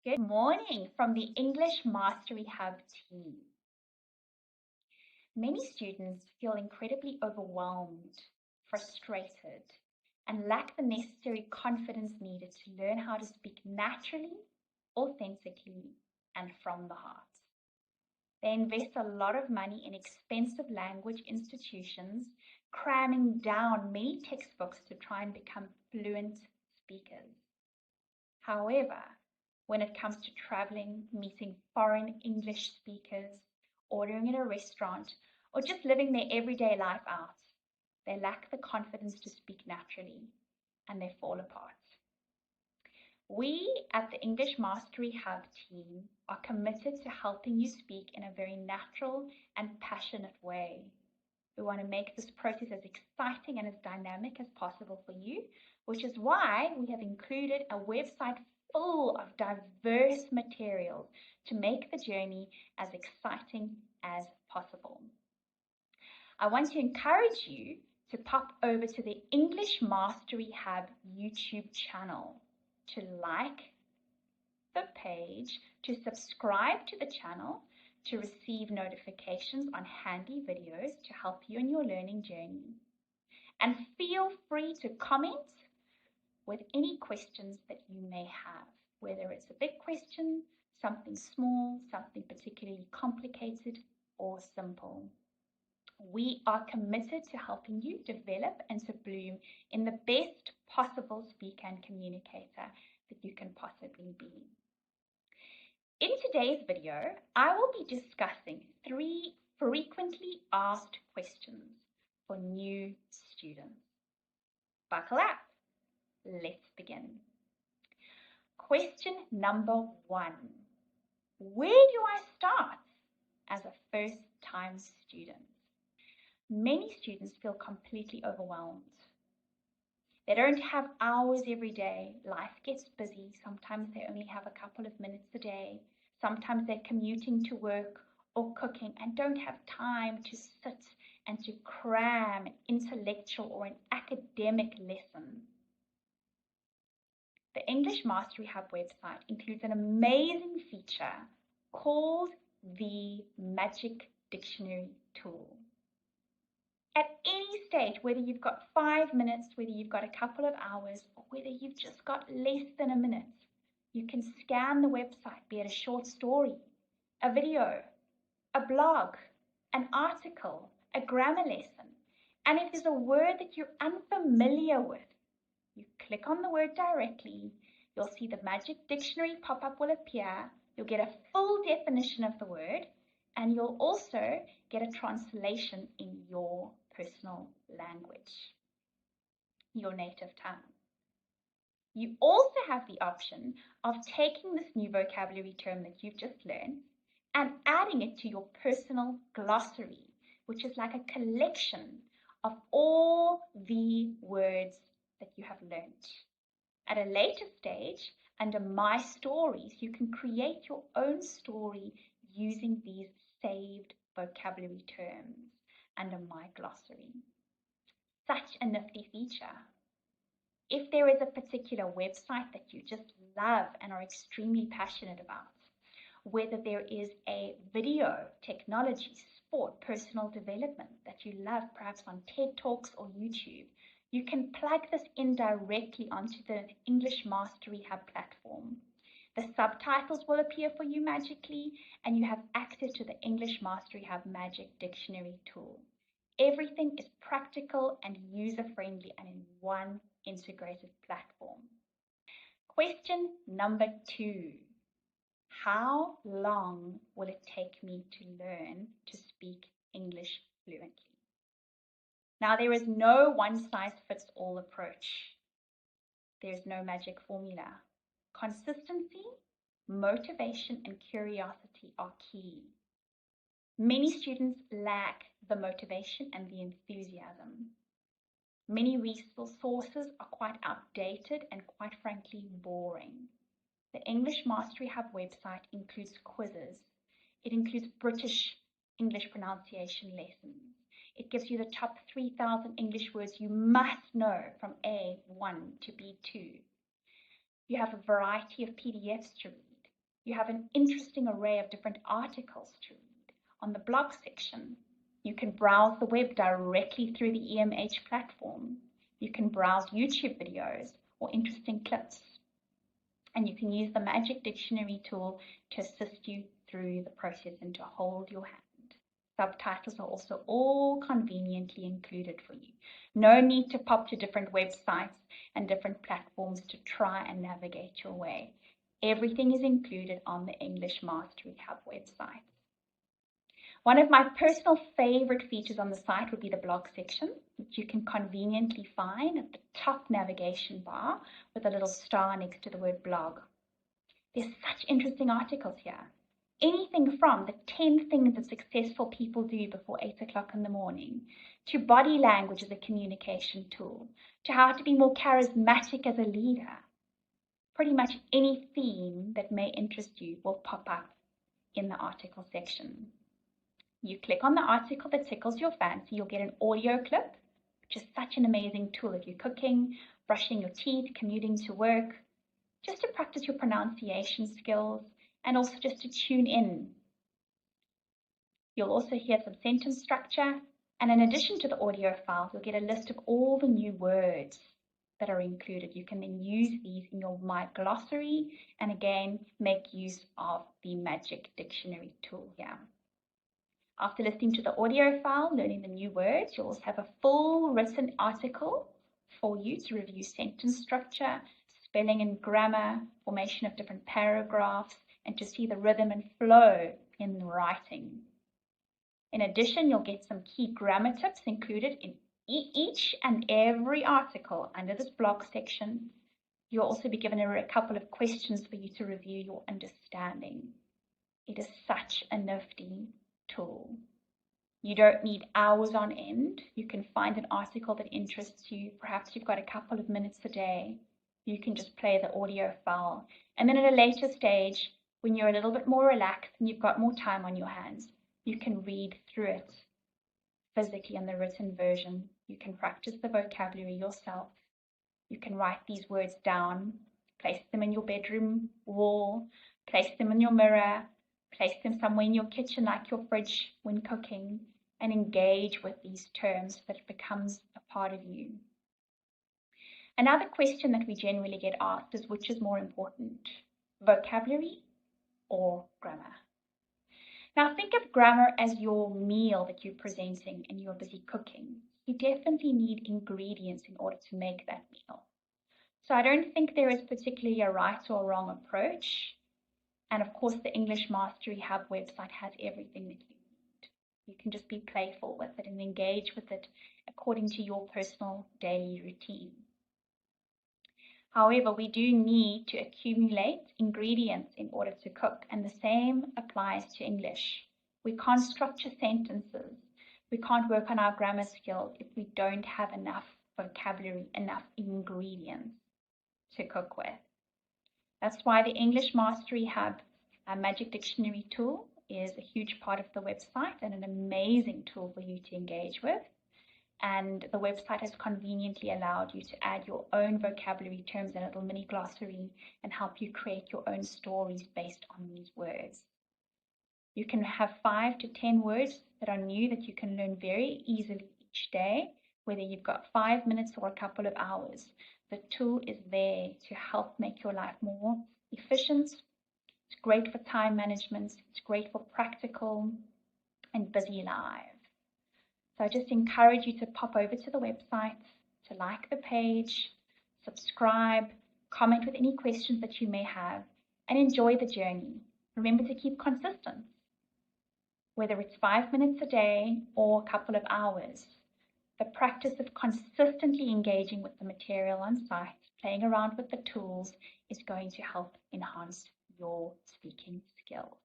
Good morning from the English Mastery Hub team. Many students feel incredibly overwhelmed, frustrated, and lack the necessary confidence needed to learn how to speak naturally, authentically, and from the heart. They invest a lot of money in expensive language institutions, cramming down many textbooks to try and become fluent speakers. However, when it comes to traveling, meeting foreign English speakers, ordering in a restaurant, or just living their everyday life out, they lack the confidence to speak naturally and they fall apart. We at the English Mastery Hub team are committed to helping you speak in a very natural and passionate way. We want to make this process as exciting and as dynamic as possible for you, which is why we have included a website full of diverse materials to make the journey as exciting as possible. I want to encourage you to pop over to the English Mastery Hub YouTube channel to like the page, to subscribe to the channel, to receive notifications on handy videos to help you in your learning journey. And feel free to comment with any questions that you may have, whether it's a big question, something small, something particularly complicated, or simple. We are committed to helping you develop and to bloom in the best possible speaker and communicator that you can possibly be. In today's video, I will be discussing 3 frequently asked questions for new students. Buckle up. Let's begin. Question number 1. Where do I start as a first-time student? Many students feel completely overwhelmed. They don't have hours every day. Life gets busy. Sometimes they only have a couple of minutes a day. Sometimes they're commuting to work or cooking and don't have time to sit and to cram an intellectual or an academic lesson. The English Mastery Hub website includes an amazing feature called the Magic Dictionary tool. At any stage, whether you've got 5 minutes, whether you've got a couple of hours, or whether you've just got less than a minute, you can scan the website, be it a short story, a video, a blog, an article, a grammar lesson. And if there's a word that you're unfamiliar with, you click on the word directly, you'll see the Magic Dictionary pop-up will appear, you'll get a full definition of the word, and you'll also get a translation in your personal language, your native tongue. You also have the option of taking this new vocabulary term that you've just learned and adding it to your personal glossary, which is like a collection of all the words that you have learned. At a later stage, under My Stories, you can create your own story using these saved vocabulary terms under My Glossary. Such a nifty feature. If there is a particular website that you just love and are extremely passionate about, whether there is a video, technology, sport, personal development that you love, perhaps on TED Talks or YouTube, you can plug this in directly onto the English Mastery Hub platform. The subtitles will appear for you magically, and you have access to the English Mastery Hub Magic Dictionary tool. Everything is practical and user-friendly and in one integrated platform. Question number 2. How long will it take me to learn to speak English fluently? Now, there is no one-size-fits-all approach. There is no magic formula. Consistency, motivation, and curiosity are key. Many students lack the motivation and the enthusiasm. Many resources are quite outdated and quite frankly boring. The English Mastery Hub website includes quizzes. It includes British English pronunciation lessons. It gives you the top 3,000 English words you must know from A1 to B2. You have a variety of PDFs to read. You have an interesting array of different articles to read. On the blog section, you can browse the web directly through the EMH platform. You can browse YouTube videos or interesting clips. And you can use the Magic Dictionary tool to assist you through the process and to hold your hand. Subtitles are also all conveniently included for you. No need to pop to different websites and different platforms to try and navigate your way. Everything is included on the English Mastery Hub website. One of my personal favorite features on the site would be the blog section, which you can conveniently find at the top navigation bar with a little star next to the word blog. There's such interesting articles here. Anything from the 10 things that successful people do before 8 o'clock in the morning, to body language as a communication tool, to how to be more charismatic as a leader. Pretty much any theme that may interest you will pop up in the article section. You click on the article that tickles your fancy, you'll get an audio clip, which is such an amazing tool if you're cooking, brushing your teeth, commuting to work, just to practice your pronunciation skills, and also just to tune in. You'll also hear some sentence structure, and in addition to the audio files, you'll get a list of all the new words that are included. You can then use these in your My Glossary, and again, make use of the Magic Dictionary tool here. After listening to the audio file, learning the new words, you'll also have a full written article for you to review sentence structure, spelling and grammar, formation of different paragraphs, and to see the rhythm and flow in writing. In addition, you'll get some key grammar tips included in each and every article under this blog section. You'll also be given a couple of questions for you to review your understanding. It is such a nifty tool. You don't need hours on end. You can find an article that interests you. Perhaps you've got a couple of minutes a day. You can just play the audio file. And then at a later stage, when you're a little bit more relaxed and you've got more time on your hands, you can read through it physically in the written version. You can practice the vocabulary yourself. You can write these words down, place them in your bedroom wall, place them in your mirror, place them somewhere in your kitchen like your fridge when cooking, and engage with these terms so that it becomes a part of you. Another question that we generally get asked is, which is more important, vocabulary or grammar? Now think of grammar as your meal that you're presenting and you're busy cooking. You definitely need ingredients in order to make that meal. So I don't think there is particularly a right or wrong approach. And of course, the English Mastery Hub website has everything that you need. You can just be playful with it and engage with it according to your personal daily routine. However, we do need to accumulate ingredients in order to cook, and the same applies to English. We can't structure sentences. We can't work on our grammar skills if we don't have enough vocabulary, enough ingredients to cook with. That's why the English Mastery Hub Magic Dictionary tool is a huge part of the website and an amazing tool for you to engage with. And the website has conveniently allowed you to add your own vocabulary terms and a little mini glossary and help you create your own stories based on these words. You can have 5 to 10 words that are new that you can learn very easily each day, whether you've got 5 minutes or a couple of hours. The tool is there to help make your life more efficient. It's great for time management. It's great for practical and busy lives. So I just encourage you to pop over to the website, to like the page, subscribe, comment with any questions that you may have, and enjoy the journey. Remember to keep consistent, whether it's 5 minutes a day or a couple of hours. The practice of consistently engaging with the material on site, playing around with the tools, is going to help enhance your speaking skills.